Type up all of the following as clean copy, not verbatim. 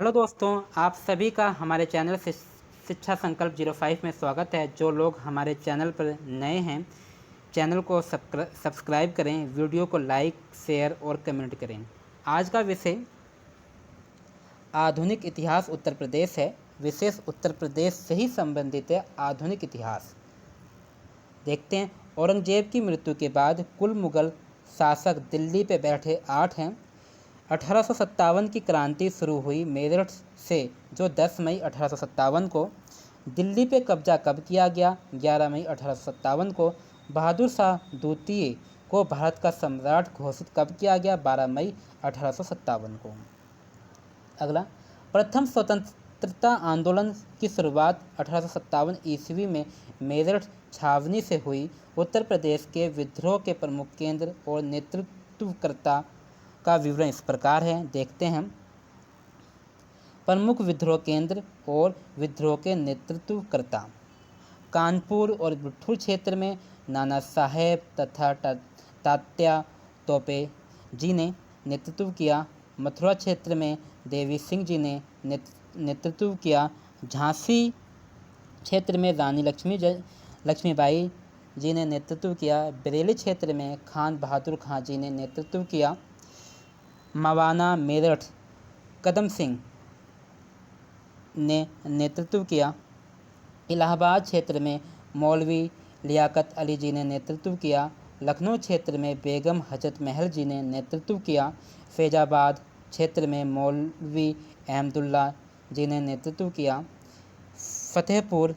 Hello दोस्तों, आप सभी का हमारे चैनल से शिक्षा संकल्प 05 में स्वागत है। जो लोग हमारे चैनल पर नए हैं, चैनल को सब्सक्राइब करें, वीडियो को लाइक, शेयर और कमेंट करें। आज का विषय आधुनिक इतिहास उत्तर प्रदेश है। विशेष उत्तर प्रदेश से ही संबंधित है आधुनिक इतिहास। देखते हैं। औरंगजेब की मृत्यु के बाद कुल मुगल शासक दिल्ली पे बैठे 8 हैं। 1857 की क्रांति शुरू हुई मेरठ से, जो 10 मई 1857 को। दिल्ली पे कब्जा कब किया गया? 11 मई 1857 को। बहादुर शाह द्वितीय को भारत का सम्राट घोषित कब किया गया? 12 मई 1857 को। अगला, प्रथम स्वतंत्रता आंदोलन की शुरुआत 1857 ईस्वी में मेरठ छावनी से हुई। उत्तर प्रदेश के विद्रोह के प्रमुख केंद्र और नेतृत्वकर्ता का विवरण इस प्रकार है। देखते हैं। प्रमुख विद्रोह केंद्र और विद्रोह के नेतृत्वकर्ता। कानपुर और बिठूर क्षेत्र में नाना साहेब तथा तात्या तोपे जी ने नेतृत्व किया। मथुरा क्षेत्र में देवी सिंह जी ने नेतृत्व किया। झांसी क्षेत्र में रानी लक्ष्मीबाई जी ने नेतृत्व किया। बरेली क्षेत्र में खान बहादुर खां जी ने नेतृत्व किया। मवाना मेरठ कदम सिंह ने नेतृत्व किया। इलाहाबाद क्षेत्र में मौलवी लियाकत अली जी ने नेतृत्व किया। लखनऊ क्षेत्र में बेगम हजरत महल जी ने नेतृत्व किया। फैजाबाद क्षेत्र में मौलवी अहमदुल्ला जी ने नेतृत्व किया। फतेहपुर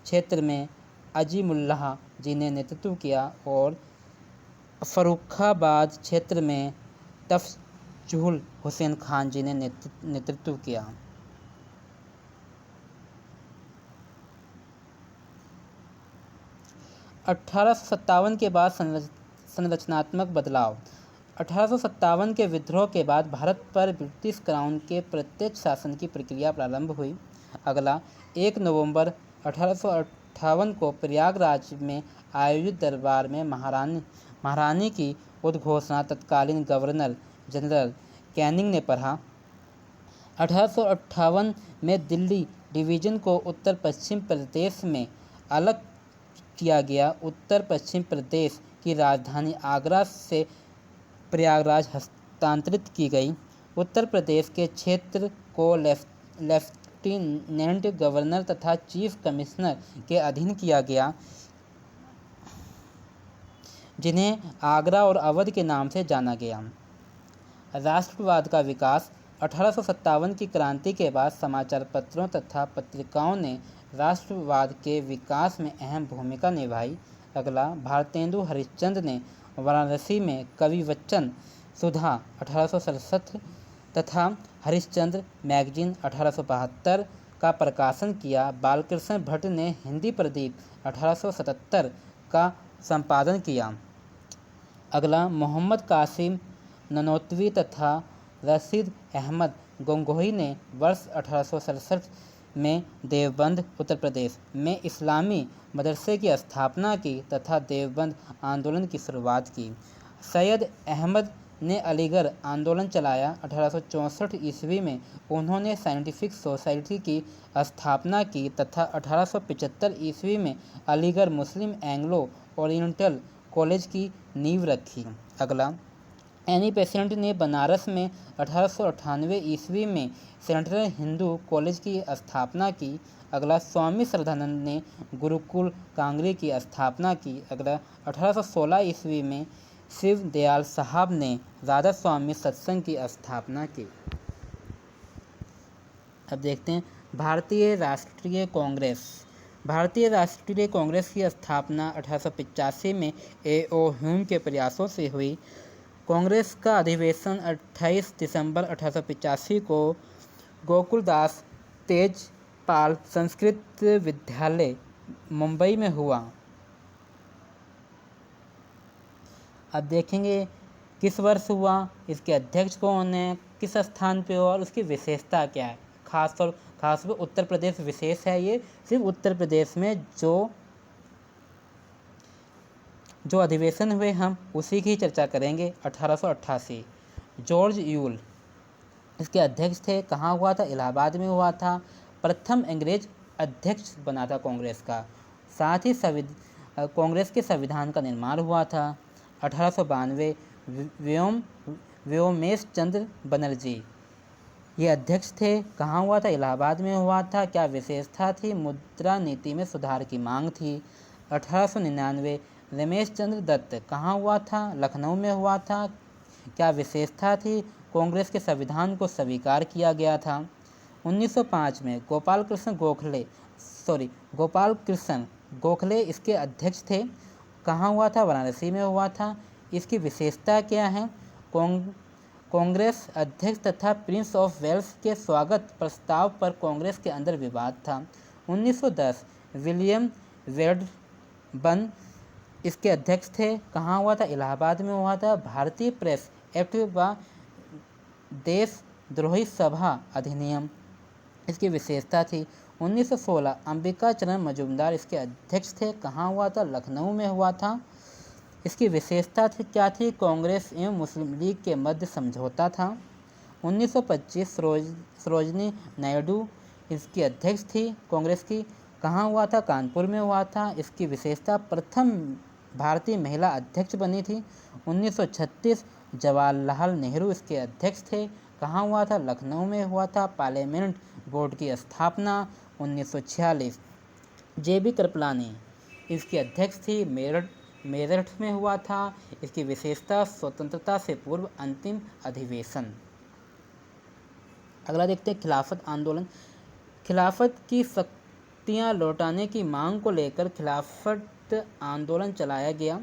क्षेत्र में अजीमुल्लाह जी ने नेतृत्व किया और फर्रुखाबाद क्षेत्र में तफजुल हुसैन खान जी ने नेतृत्व किया। (1857) के बाद संरचनात्मक बदलाव। 1857 के विद्रोह के बाद भारत पर ब्रिटिश क्राउन के प्रत्यक्ष शासन की प्रक्रिया प्रारंभ हुई। अगला, 1 नवंबर 1858 को प्रयागराज में आयोजित दरबार में महारानी की उद्घोषणा तत्कालीन गवर्नर जनरल कैनिंग ने पढ़ा। 1858 में दिल्ली डिवीज़न को उत्तर पश्चिम प्रदेश में अलग किया गया। उत्तर पश्चिम प्रदेश की राजधानी आगरा से प्रयागराज हस्तांतरित की गई। उत्तर प्रदेश के क्षेत्र को लेफ्टिनेंट गवर्नर तथा चीफ कमिश्नर के अधीन किया गया, जिन्हें आगरा और अवध के नाम से जाना गया। राष्ट्रवाद का विकास। 1857 की क्रांति के बाद समाचार पत्रों तथा पत्रिकाओं ने राष्ट्रवाद के विकास में अहम भूमिका निभाई। अगला, भारतेंदु हरिश्चंद्र ने वाराणसी में कवि वचन सुधा 1867 तथा हरिश्चंद्र मैगजीन 1872 का प्रकाशन किया। बालकृष्ण भट्ट ने हिंदी प्रदीप 1877 का संपादन किया। अगला, मोहम्मद कासिम ननौतवी तथा रशीद अहमद गंगोही ने वर्ष 1867 में देवबंद उत्तर प्रदेश में इस्लामी मदरसे की स्थापना की तथा देवबंद आंदोलन की शुरुआत की। सैयद अहमद ने अलीगढ़ आंदोलन चलाया। 1864 ईस्वी में उन्होंने साइंटिफिक सोसाइटी की स्थापना की तथा 1875 ईस्वी में अलीगढ़ मुस्लिम एंग्लो ओरिएंटल कॉलेज की नींव रखी। अगला, एनी बेसेंट ने बनारस में 1898 ईस्वी में सेंट्रल हिंदू कॉलेज की स्थापना की। अगला, स्वामी श्रद्धानंद ने गुरुकुल कांगड़ी की स्थापना की। अगला, 1816 ईस्वी में शिव दयाल साहब ने राधा स्वामी सत्संग की स्थापना की। अब देखते हैं भारतीय राष्ट्रीय कांग्रेस। भारतीय राष्ट्रीय कांग्रेस की स्थापना 1885 में A.O. ह्यूम के प्रयासों से हुई। कांग्रेस का अधिवेशन 28 दिसंबर 1885 को गोकुलदास तेजपाल संस्कृत विद्यालय मुंबई में हुआ। अब देखेंगे किस वर्ष हुआ, इसके अध्यक्ष कौन है, किस स्थान पे हुआ और उसकी विशेषता क्या है। खास पर उत्तर प्रदेश विशेष है। ये सिर्फ उत्तर प्रदेश में जो अधिवेशन हुए हम उसी की चर्चा करेंगे। 1888 जॉर्ज यूल इसके अध्यक्ष थे। कहाँ हुआ था? इलाहाबाद में हुआ था। प्रथम अंग्रेज अध्यक्ष बना था कांग्रेस का। साथ ही कांग्रेस के संविधान का निर्माण हुआ था। 1892 व्योमेश चंद्र बनर्जी ये अध्यक्ष थे। कहाँ हुआ था? इलाहाबाद में हुआ था। क्या विशेषता थी? मुद्रा नीति में सुधार की मांग थी। 1899 रमेश चंद्र दत्त कहाँ हुआ था? लखनऊ में हुआ था। क्या विशेषता थी? कांग्रेस के संविधान को स्वीकार किया गया था। 1905 में गोपाल कृष्ण गोखले इसके अध्यक्ष थे। कहाँ हुआ था? वाराणसी में हुआ था। इसकी विशेषता क्या है? कांग्रेस अध्यक्ष तथा प्रिंस ऑफ वेल्स के स्वागत प्रस्ताव पर कांग्रेस के अंदर विवाद था। 1910 विलियम वेडबर्न इसके अध्यक्ष थे। कहाँ हुआ था? इलाहाबाद में हुआ था। भारतीय प्रेस एक्ट व देशद्रोही सभा अधिनियम इसकी विशेषता थी। 1916 अंबिका चरण मजूमदार इसके अध्यक्ष थे। कहाँ हुआ था? लखनऊ में हुआ था। इसकी विशेषता थी क्या थी? कांग्रेस एवं मुस्लिम लीग के मध्य समझौता था। 1925 सरोजनी नायडू इसकी अध्यक्ष थी कांग्रेस की। कहाँ हुआ था? कानपुर में हुआ था। इसकी विशेषता प्रथम भारतीय महिला अध्यक्ष बनी थी। 1936 जवाहरलाल नेहरू इसके अध्यक्ष थे। कहाँ हुआ था? लखनऊ में हुआ था। पार्लियामेंट बोर्ड की स्थापना 1946 JB कृपलानी इसकी अध्यक्ष थी। मेरठ में हुआ था। इसकी विशेषता स्वतंत्रता से पूर्व अंतिम अधिवेशन। अगला देखते हैं खिलाफत आंदोलन। खिलाफत की शक्तियां लौटाने की मांग को लेकर खिलाफत आंदोलन चलाया गया।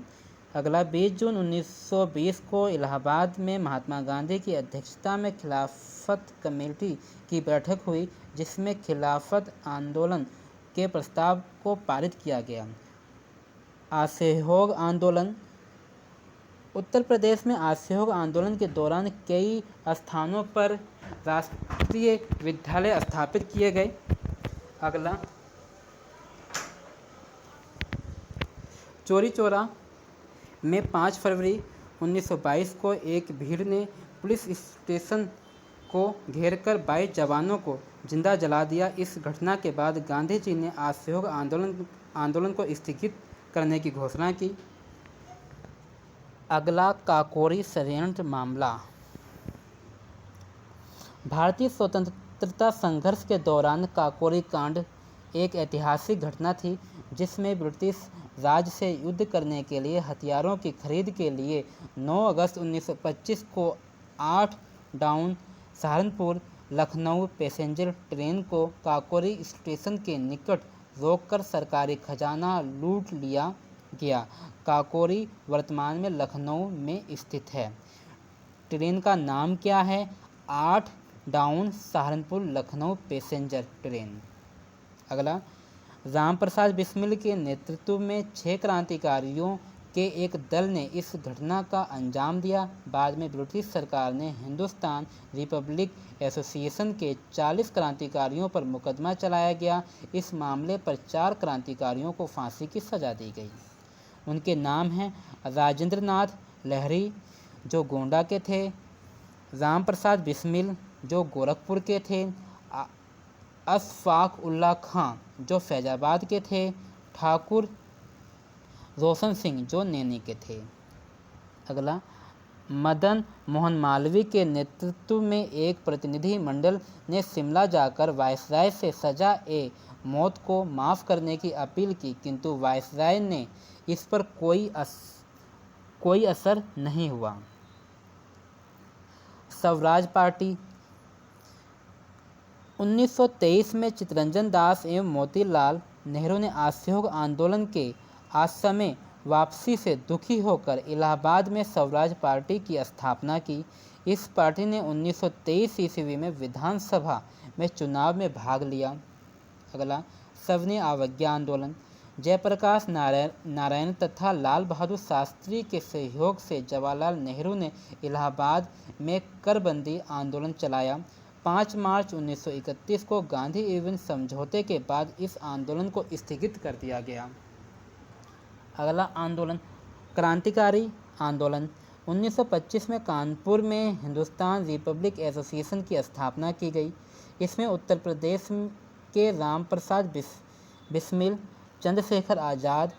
अगला 20 जून 1920 को इलाहाबाद में महात्मा गांधी की अध्यक्षता में खिलाफत कमेटी की बैठक हुई, जिसमें खिलाफत आंदोलन के प्रस्ताव को पारित किया गया। असहयोग आंदोलन। उत्तर प्रदेश में असहयोग आंदोलन के दौरान कई स्थानों पर राष्ट्रीय विद्यालय स्थापित किए गए। अगला चौरी चौरा में 5 फरवरी 1922 को एक भीड़ ने पुलिस स्टेशन को घेरकर 22 जवानों को जिंदा जला दिया। इस घटना के बाद गांधी जी ने असहयोग आंदोलन को स्थगित करने की घोषणा की। अगला काकोरी षड्यंत्र मामला। भारतीय स्वतंत्रता संघर्ष के दौरान काकोरी कांड एक ऐतिहासिक घटना थी, जिसमें ब्रिटिश राज से युद्ध करने के लिए हथियारों की खरीद के लिए 9 अगस्त 1925 को 8 down Saharanpur Lucknow passenger train को काकोरी स्टेशन के निकट रोककर सरकारी खजाना लूट लिया गया। काकोरी वर्तमान में लखनऊ में स्थित है। ट्रेन का नाम क्या है? 8 down Saharanpur Lucknow passenger train. अगला राम प्रसाद बिस्मिल के नेतृत्व में 6 क्रांतिकारियों के एक दल ने इस घटना का अंजाम दिया। बाद में ब्रिटिश सरकार ने हिंदुस्तान रिपब्लिक एसोसिएशन के 40 क्रांतिकारियों पर मुकदमा चलाया गया। इस मामले पर 4 क्रांतिकारियों को फांसी की सजा दी गई। उनके नाम हैं राजेंद्र नाथ लहरी जो गोंडा के थे, राम प्रसाद बिस्मिल जो गोरखपुर के थे, अशफाक उल्ला खां जो फैजाबाद के थे, ठाकुर रोशन सिंह जो नैनी के थे। अगला मदन मोहन मालवीय के नेतृत्व में एक प्रतिनिधि मंडल ने शिमला जाकर वायसराय से सजा ए मौत को माफ़ करने की अपील की, किंतु वायसराय ने इस पर कोई असर नहीं हुआ। स्वराज पार्टी। 1923 में चित्तरंजन दास एवं मोतीलाल नेहरू ने असहयोग आंदोलन के असमय वापसी से दुखी होकर इलाहाबाद में स्वराज पार्टी की स्थापना की। इस पार्टी ने 1923 ईस्वी में विधानसभा में चुनाव में भाग लिया। अगला सविनय अवज्ञा आंदोलन। जयप्रकाश नारायण तथा लाल बहादुर शास्त्री के सहयोग से जवाहरलाल नेहरू ने इलाहाबाद में करबंदी आंदोलन चलाया। 5 मार्च 1931 को गांधी इरविन समझौते के बाद इस आंदोलन को स्थगित कर दिया गया। अगला आंदोलन क्रांतिकारी आंदोलन। 1925 में कानपुर में हिंदुस्तान रिपब्लिक एसोसिएशन की स्थापना की गई। इसमें उत्तर प्रदेश के राम प्रसाद बिस्मिल, चंद्रशेखर आज़ाद,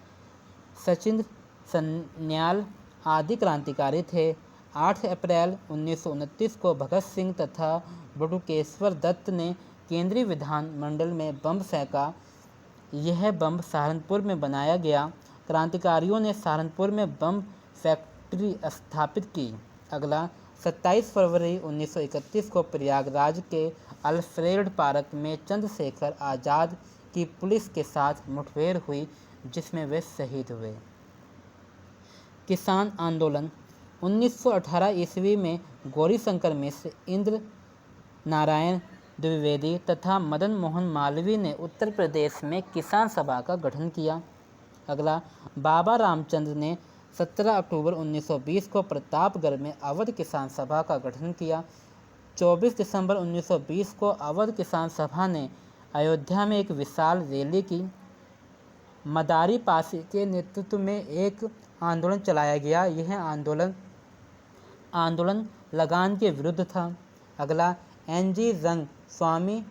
सचिंद्र सन्याल आदि क्रांतिकारी थे। 8 अप्रैल 1929 को भगत सिंह तथा बटुकेश्वर दत्त ने केंद्रीय विधान मंडल में बम फेंका। यह बम सहारनपुर में बनाया गया। क्रांतिकारियों ने सहारनपुर में बम फैक्ट्री स्थापित की। अगला 27 फरवरी 1931 को प्रयागराज के अल्फ्रेड पार्क में चंद्रशेखर आज़ाद की पुलिस के साथ मुठभेड़ हुई, जिसमें वे शहीद हुए। किसान आंदोलन 1918 ईस्वी में गौरीशंकर मिश्र, इंद्र नारायण द्विवेदी तथा मदन मोहन मालवीय ने उत्तर प्रदेश में किसान सभा का गठन किया। अगला बाबा रामचंद्र ने 17 अक्टूबर 1920 को प्रतापगढ़ में अवध किसान सभा का गठन किया। 24 दिसंबर 1920 को अवध किसान सभा ने अयोध्या में एक विशाल रैली की। मदारी पासी के नेतृत्व में एक आंदोलन चलाया गया। यह आंदोलन लगान के विरुद्ध था। अगला एन.जी. रंग, स्वामी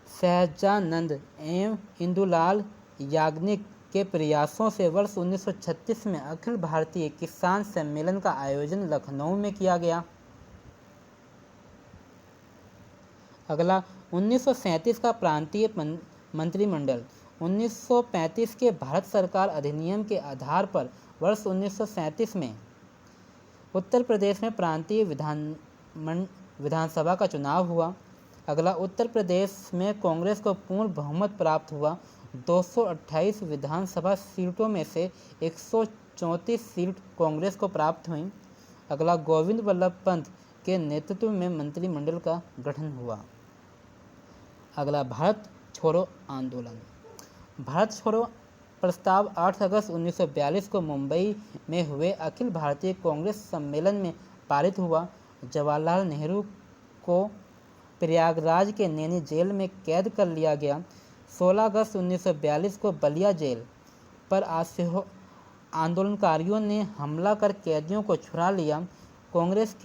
सहजानंद एवं इंदुलाल याग्निक के प्रयासों से वर्ष 1936 में अखिल भारतीय किसान सम्मेलन का आयोजन लखनऊ में किया गया। अगला 1937 का प्रांतीय मंत्रिमंडल 1935 के भारत सरकार अधिनियम के आधार पर वर्ष 1937 में उत्तर प्रदेश में प्रांतीय विधानसभा का चुनाव हुआ। अगला उत्तर प्रदेश में कांग्रेस को पूर्ण बहुमत प्राप्त हुआ। 228 विधानसभा सीटों में से 134 सीट कांग्रेस को प्राप्त हुई। अगला गोविंद वल्लभ पंत के नेतृत्व में मंत्रिमंडल का गठन हुआ। अगला भारत छोड़ो आंदोलन। भारत छोड़ो प्रस्ताव 8 अगस्त 1942 को मुंबई में हुए अखिल भारतीय कांग्रेस सम्मेलन में पारित हुआ। जवाहरलाल नेहरू को प्रयागराज के नैनी जेल में कैद कर लिया गया। 16 अगस्त 1942 को बलिया जेल पर आंदोलनकारियों ने हमला कर कैदियों को छुड़ा लिया। कांग्रेस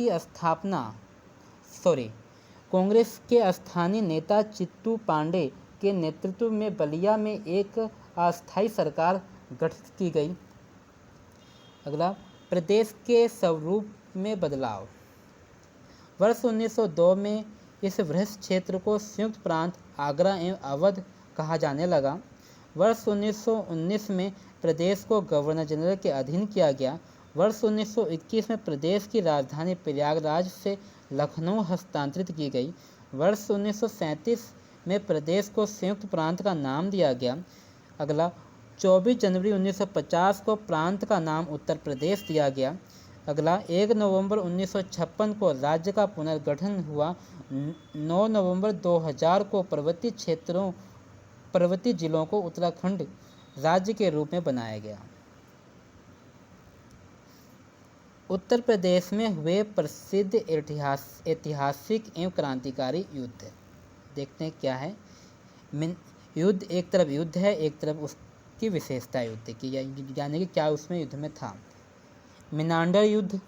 के स्थानीय नेता चित्तू पांडे के नेतृत्व में बलिया में एक अस्थायी सरकार गठित की गई। अगला प्रदेश के स्वरूप में बदलाव। वर्ष 1902 में इस वृहद क्षेत्र को संयुक्त प्रांत आगरा एवं अवध कहा जाने लगा। वर्ष 1919 में प्रदेश को गवर्नर जनरल के अधीन किया गया। वर्ष 1921 में प्रदेश की राजधानी प्रयागराज से लखनऊ हस्तांतरित की गई। वर्ष 1937 में प्रदेश को संयुक्त प्रांत का नाम दिया गया। अगला 24 जनवरी 1950 को प्रांत का नाम उत्तर प्रदेश दिया गया। अगला 1 नवंबर 1956 को राज्य का पुनर्गठन हुआ। 9 नवंबर 2000 को पर्वतीय जिलों को उत्तराखंड राज्य के रूप में बनाया गया। उत्तर प्रदेश में हुए प्रसिद्ध ऐतिहासिक एवं क्रांतिकारी युद्ध। देखते हैं क्या है। युद्ध, एक तरफ युद्ध है, एक तरफ उसकी विशेषता युद्ध की, यानी कि क्या उसमें युद्ध में था। मिनांडर युद्ध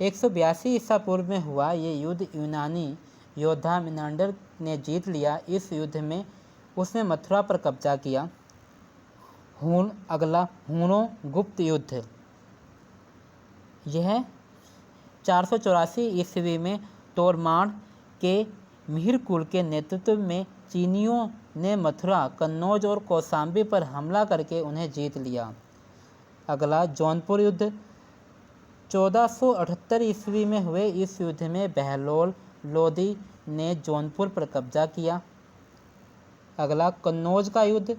182 ईसा पूर्व में हुआ। ये युद्ध यूनानी योद्धा मिनांडर ने जीत लिया। इस युद्ध में उसने मथुरा पर कब्जा किया। अगला हूणों गुप्त युद्ध। यह 484 ईस्वी में तोरमाण के मिहिर कुल के नेतृत्व में चीनियों ने मथुरा, कन्नौज और कौशाम्बी पर हमला करके उन्हें जीत लिया। अगला जौनपुर युद्ध 1478 ईस्वी में हुए। इस युद्ध में बहलोल लोदी ने जौनपुर पर कब्जा किया। अगला कन्नौज का युद्ध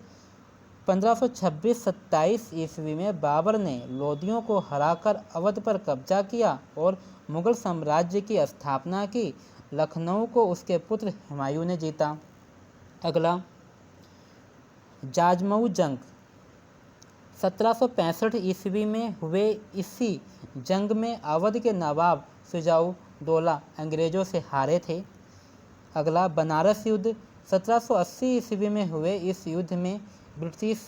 1526-27 ईस्वी में बाबर ने लोदियों को हराकर अवध पर कब्जा किया और मुगल साम्राज्य की स्थापना की। लखनऊ को उसके पुत्र हुमायूं ने जीता। अगला जाजमऊ जंग 1765 ईस्वी में हुए। इसी जंग में अवध के नवाब शुजाउद्दौला अंग्रेजों से हारे थे। अगला बनारस युद्ध 1780 ईस्वी में हुए। इस युद्ध में ब्रिटिश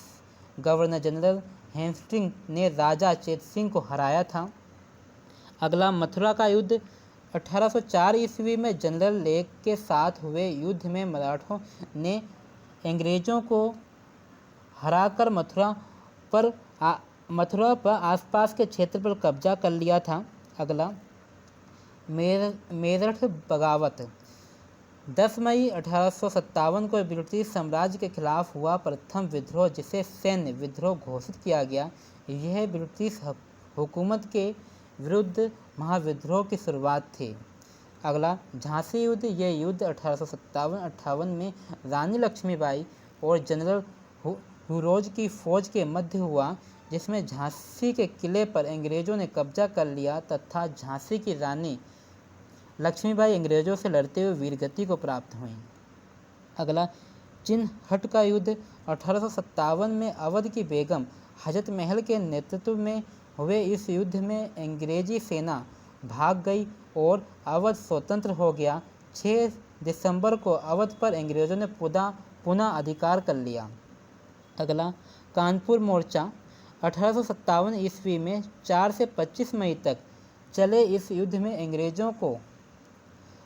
गवर्नर जनरल हेस्टिंग्स ने राजा चेत सिंह को हराया था। अगला मथुरा का युद्ध 1804 ईस्वी में जनरल लेक के साथ हुए युद्ध में मराठों ने अंग्रेजों को हराकर मथुरा पर आसपास के क्षेत्र पर कब्जा कर लिया था। अगला मेरठ बगावत 10 मई 1857 को ब्रिटिश साम्राज्य के खिलाफ हुआ प्रथम विद्रोह, जिसे सैन्य विद्रोह घोषित किया गया। यह ब्रिटिश हुकूमत के विरुद्ध महाविद्रोह की शुरुआत थी। अगला झांसी युद्ध, यह युद्ध 1857-58 में रानी लक्ष्मीबाई और जनरल हुरोज की फौज के मध्य हुआ, जिसमें झांसी के किले पर अंग्रेजों ने कब्जा कर लिया तथा झांसी की रानी लक्ष्मीबाई अंग्रेजों से लड़ते हुए वीरगति को प्राप्त हुई। अगला चिनहट का युद्ध 1857 में अवध की बेगम हजरत महल के नेतृत्व में हुए इस युद्ध में अंग्रेजी सेना भाग गई और अवध स्वतंत्र हो गया। 6 दिसंबर को अवध पर अंग्रेजों ने पुनः अधिकार कर लिया। अगला कानपुर मोर्चा 1857 ईस्वी में 4 से 25 मई तक चले इस युद्ध में अंग्रेजों को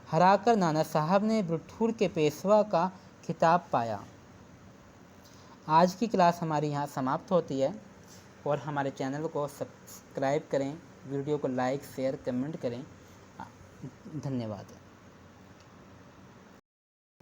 हराकर नाना साहब ने बिठूर के पेशवा का खिताब पाया। आज की क्लास हमारी यहाँ समाप्त होती है और हमारे चैनल को सब्सक्राइब करें, वीडियो को लाइक शेयर कमेंट करें। धन्यवाद।